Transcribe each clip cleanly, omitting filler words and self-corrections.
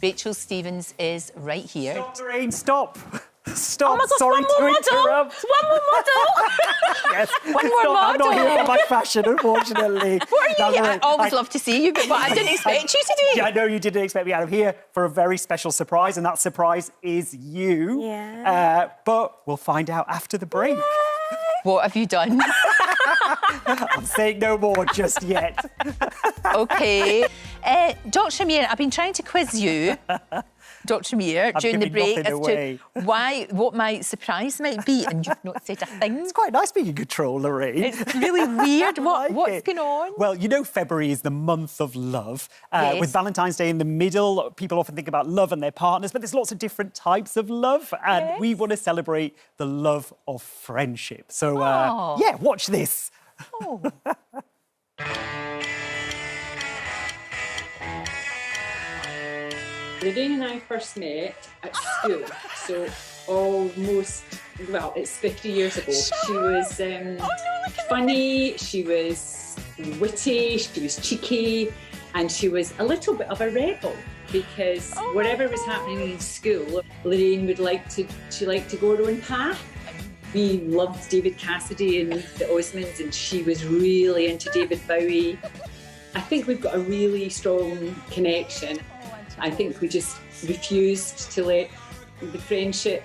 Rachel Stevens is right here. Stop, Lorraine, stop! Stop! Oh my God, Sorry one more to model. interrupt. One more model! Yes, One more model! I'm not here for my fashion, unfortunately. What are you here? I always love to see you, but I didn't expect you today. Yeah, I know you didn't expect me. I'm here for a very special surprise, and that surprise is you. Yeah. But we'll find out after the break. What have you done? I'm saying no more just yet. OK. Dr Amir, I've been trying to quiz you, Dr Amir, during the break as to what my surprise might be, and you've not said a thing. It's quite nice being in control, Lorraine. It's really weird. What's going on? Well, you know February is the month of love. Yes. With Valentine's Day in the middle, people often think about love and their partners, but there's lots of different types of love, and we want to celebrate the love of friendship. So, yeah, watch this. Oh. Lorraine and I first met at school, so almost, well, it's 50 years ago. She was funny, she was witty, she was cheeky, and she was a little bit of a rebel because whatever was happening in school, Lorraine would like to go her own path. We loved David Cassidy and the Osmonds, and she was really into David Bowie. I think we've got a really strong connection. I think we just refused to let the friendship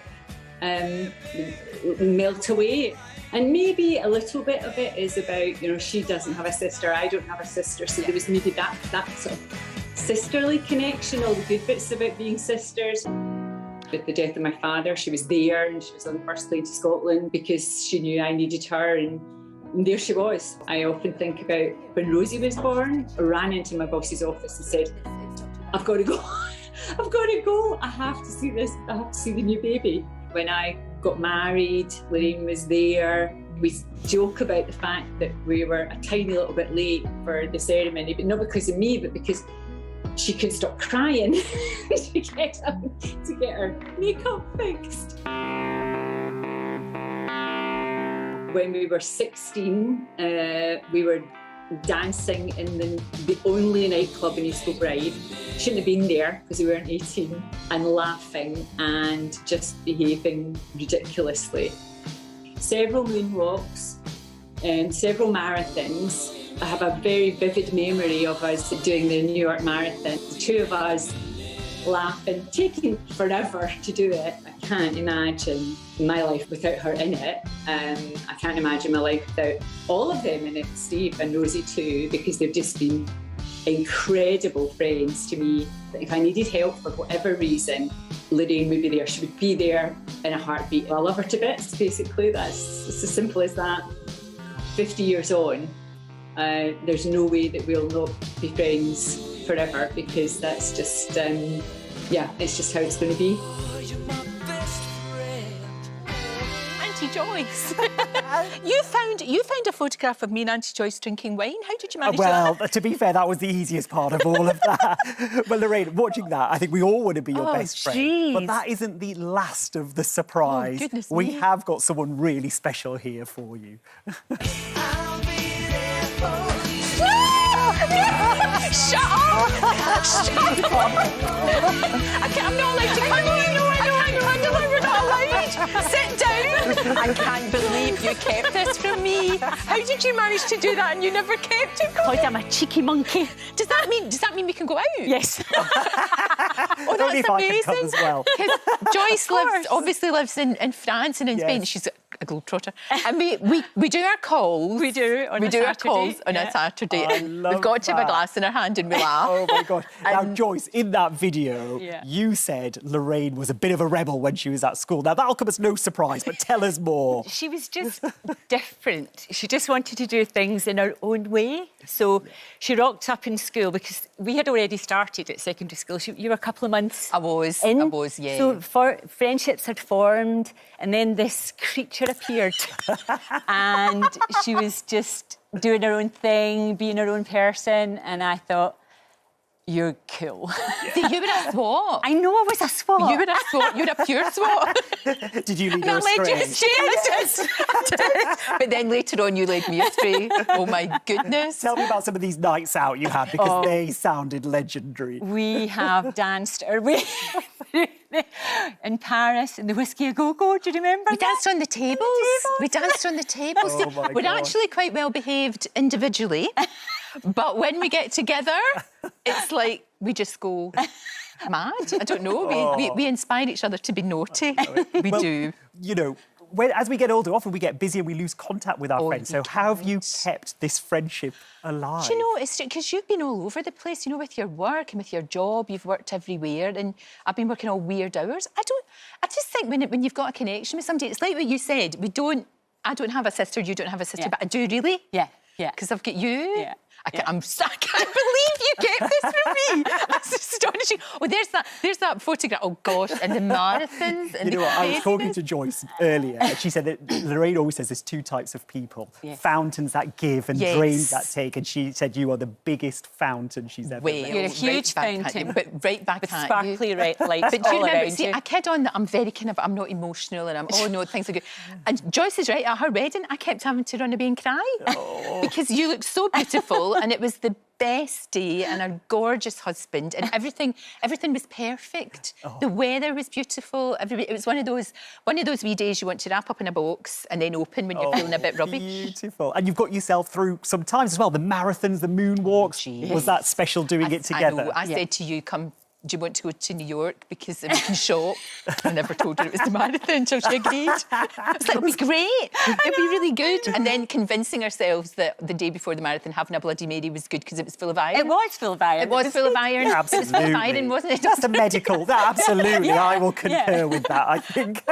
melt away. And maybe a little bit of it is about, you know, she doesn't have a sister, I don't have a sister, so there was maybe that sort of sisterly connection, all the good bits about being sisters. With the death of my father, she was there and she was on the first plane to Scotland because she knew I needed her, and there she was. I often think about when Rosie was born. I ran into my boss's office and said, I've got to go. I've got to go. I have to see this. I have to see the new baby. When I got married, Lorraine was there. We joke about the fact that we were a tiny little bit late for the ceremony, but not because of me, but because she couldn't stop crying. She kept having to get her makeup fixed. When we were 16, we were dancing in the only nightclub in East Kilbride. Shouldn't have been there because we weren't 18, and laughing and just behaving ridiculously. Several moonwalks and several marathons. I have a very vivid memory of us doing the New York Marathon. The two of us laughing, taking forever to do it. I can't imagine my life without her in it. I can't imagine my life without all of them in it, Steve and Rosie too, because they've just been incredible friends to me. If I needed help for whatever reason, Lorraine would be there. She would be there in a heartbeat. I love her to bits, basically. It's as simple as that. 50 years on, there's no way that we'll not be friends forever, because that's just, yeah, it's just how it's going to be. Auntie Joyce, you found a photograph of me and Auntie Joyce drinking wine. How did you manage that? Well, to be fair, that was the easiest part of all of that. But Lorraine, watching that, I think we all want to be your best friend. But that isn't the last of the surprise. Oh, goodness we me. have got someone really special here for you. Shut up! Shut up! I'm not allowed to cuddle. I know, we're not allowed. Sit down. I can't believe you kept this from me. How did you manage to do that and you never kept it? Because I'm a cheeky monkey. Does that mean we can go out? Yes. Oh, Only that's if I can come amazing. as well. Because Joyce obviously lives in France and in Spain. She's a globetrotter. And we do our calls. We do on a our calls on a Saturday. And we've got to have a glass in our hand and we laugh. Oh my God. Now, Joyce, in that video, Yeah. you said Lorraine was a bit of a rebel when she was at school. Now, that'll come as no surprise, but tell us more. She was just different. She just wanted to do things in her own way. So she rocked up in school because we had already started at secondary school. You were a couple of months I was, yeah. So friendships had formed, and then this creature appeared. And she was just doing her own thing, being her own person. And I thought, You're cool. See, you were a swot. I know I was a swot. You were a swot. You were a pure swot. Did you lead her I led you astray? astray. I did. But then later on, you led me astray. Oh, my goodness. Tell me about some of these nights out you had, because they sounded legendary. We have danced in Paris in the Whiskey A Go-Go. Do you remember We danced on the tables. We danced on the tables. Oh, my We're God. actually quite well behaved individually, but when we get together, it's like we just go mad. I don't know. We inspire each other to be naughty. We do. You know, as we get older, often we get busy and we lose contact with our friends. So how have you kept this friendship alive? Do you know, it's because you've been all over the place, you know, with your work and with your job. You've worked everywhere, and I've been working all weird hours. I just think when you've got a connection with somebody, it's like what you said. I don't have a sister, you don't have a sister, but I do really. Yeah. Because I've got you. Yeah. I can't believe you kept this for me. That's astonishing. Oh, there's that photograph. Oh gosh, and the marathons. And You know what, I was talking to Joyce earlier, and she said that Lorraine always says there's two types of people. Yes. Fountains that give and drains that take. And she said you are the biggest fountain she's ever met. You're a huge fountain. But right back With at sparkly you. lights But do you all remember, around see, you. I kid on that I'm very I'm not emotional, and I'm, oh no, things are good. And Joyce is right, at her wedding, I kept having to run away and cry. Because you looked so beautiful, and it was the best day, and a gorgeous husband, and everything was perfect. The weather was beautiful. It was one of those wee days you want to wrap up in a box and then open when you're feeling a bit rubbish. Beautiful. And you've got yourself through some times as well, the marathons, the moonwalks. Was that special doing it together? I know. I said to you, do you want to go to New York because we can shop? I never told her it was the marathon until she agreed. It's like, it'd be great. It'd be really good. And then convincing ourselves that the day before the marathon, having a Bloody Mary was good because it was full of iron. It was full of iron. It was full of iron. Yeah, It was full of absolutely. iron, wasn't it? That's a medical. Absolutely. I will concur with that, I think.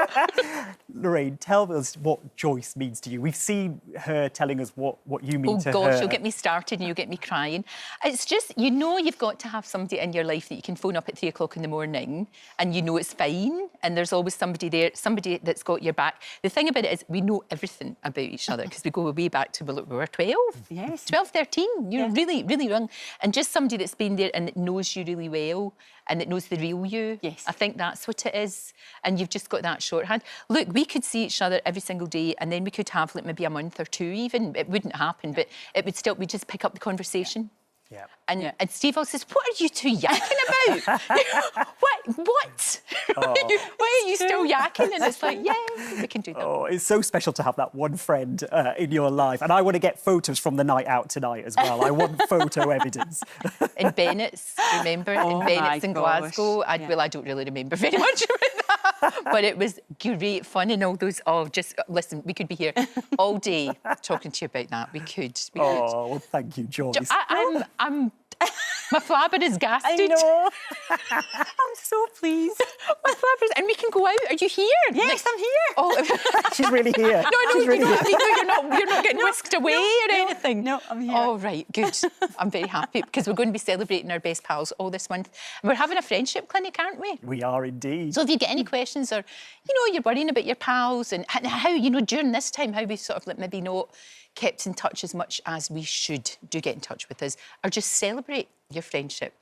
Lorraine, tell us what Joyce means to you. We've seen her telling us what you mean to her. Oh, gosh, you'll get me started and you'll get me crying. It's just, you know, you've got to have somebody in your life that you can phone up at 3 o'clock in the morning and you know it's fine, and there's always somebody there, somebody that's got your back. The thing about it is we know everything about each other because we go way back to, we were 12. Yes. 12, 13. You're really, really young. And just somebody that's been there and that knows you really well and that knows the real you. Yes. I think that's what it is. And you've just got that shorthand. Look, we could see each other every single day, and then we could have like maybe a month or two even. It wouldn't happen, but it would still, we'd just pick up the conversation. Yeah. And Steve always says, what are you two yakking about? What? Why are you still yakking? And it's like, yeah, we can do that. Oh, it's so special to have that one friend in your life. And I want to get photos from the night out tonight as well. I want photo evidence. In Bennett's, remember? In Bennett's in Glasgow. I don't really remember very much about that. But it was great fun and all those, listen, we could be here all day talking to you about that. We could. Oh, well, thank you, Joyce. I'm my flabber is gasted. I know. I'm so pleased. My flabber is, and we can go out. Are you here? Yes, I'm here. Oh, She's really here. no, She's really here. you're not getting whisked away or anything. No, I'm here. Oh, right, good. I'm very happy because we're going to be celebrating our best pals all this month. And we're having a friendship clinic, aren't we? We are indeed. So if you get any questions or, you're worrying about your pals and how, during this time, how we sort of maybe not kept in touch as much as we should, do get in touch with us or just celebrate your friendship.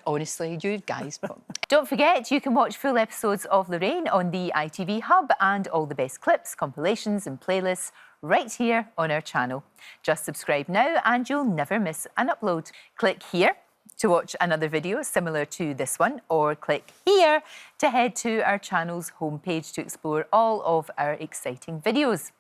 Honestly, you guys. Don't forget, you can watch full episodes of Lorraine on the ITV Hub and all the best clips, compilations and playlists right here on our channel. Just subscribe now and you'll never miss an upload. Click here to watch another video similar to this one, or click here to head to our channel's homepage to explore all of our exciting videos.